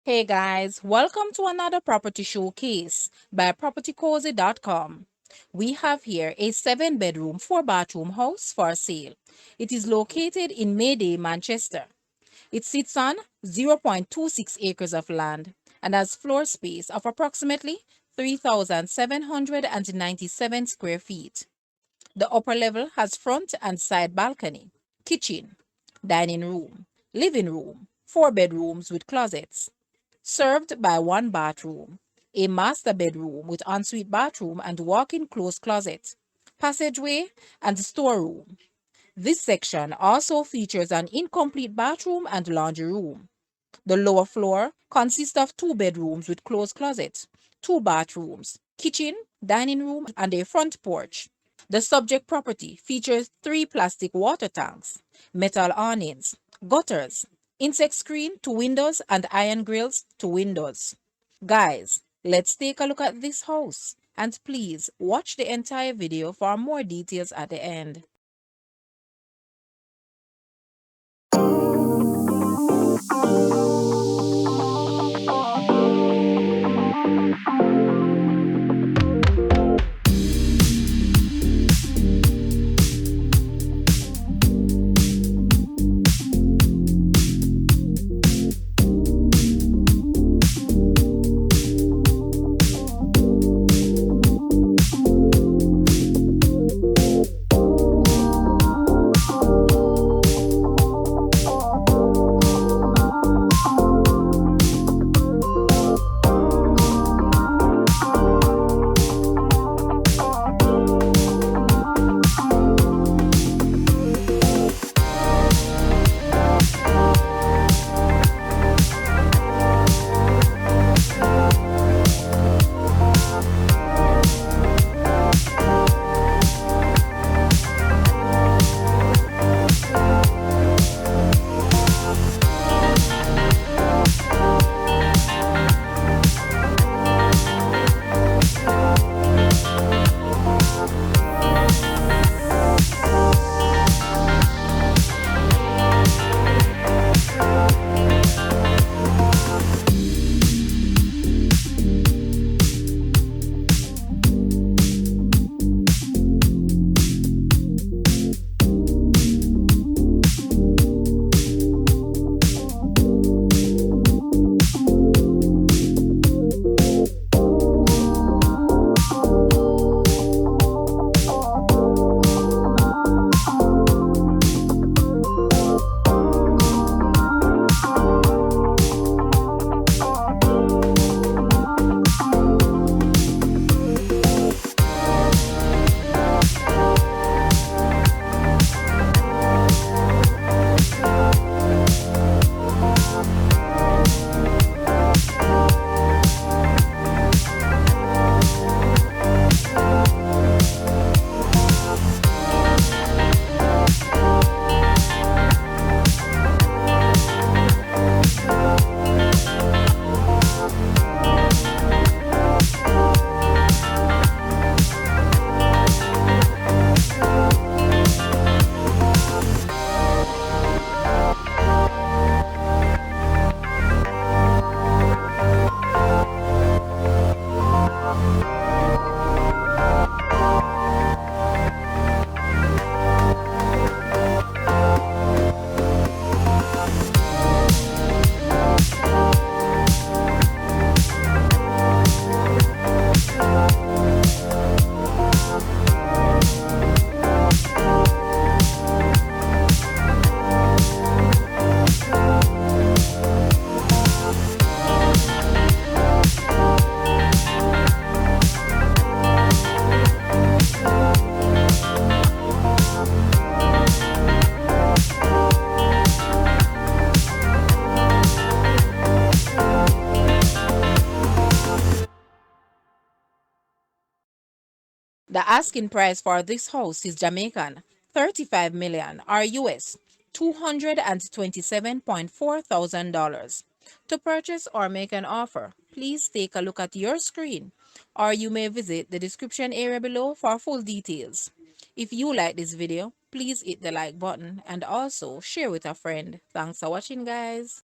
Hey guys, welcome to another property showcase by propertycozy.com. We have here a 7-bedroom, 4-bathroom house for sale. It is located in Mayday, Manchester. It sits on 0.26 acres of land and has floor space of approximately 3,797 square feet. The upper level has front and side balcony, kitchen, dining room, living room, 4 bedrooms with closets served by 1 bathroom, a master bedroom with ensuite bathroom and walk-in closed closet, passageway, and storeroom. This section also features an incomplete bathroom and laundry room. The lower floor consists of 2 bedrooms with closed closets, 2 bathrooms, kitchen, dining room, and a front porch. The subject property features 3 plastic water tanks, metal awnings, gutters, insect screen to windows, and iron grills to windows. Guys, let's take a look at this house, and please watch the entire video for more details at the end. The asking price for this house is Jamaican 35 million or US $227.4 thousand. To purchase or make an offer, please take a look at your screen or you may visit the description area below for full details. If you like this video, please hit the like button and also share with a friend. Thanks for watching, guys.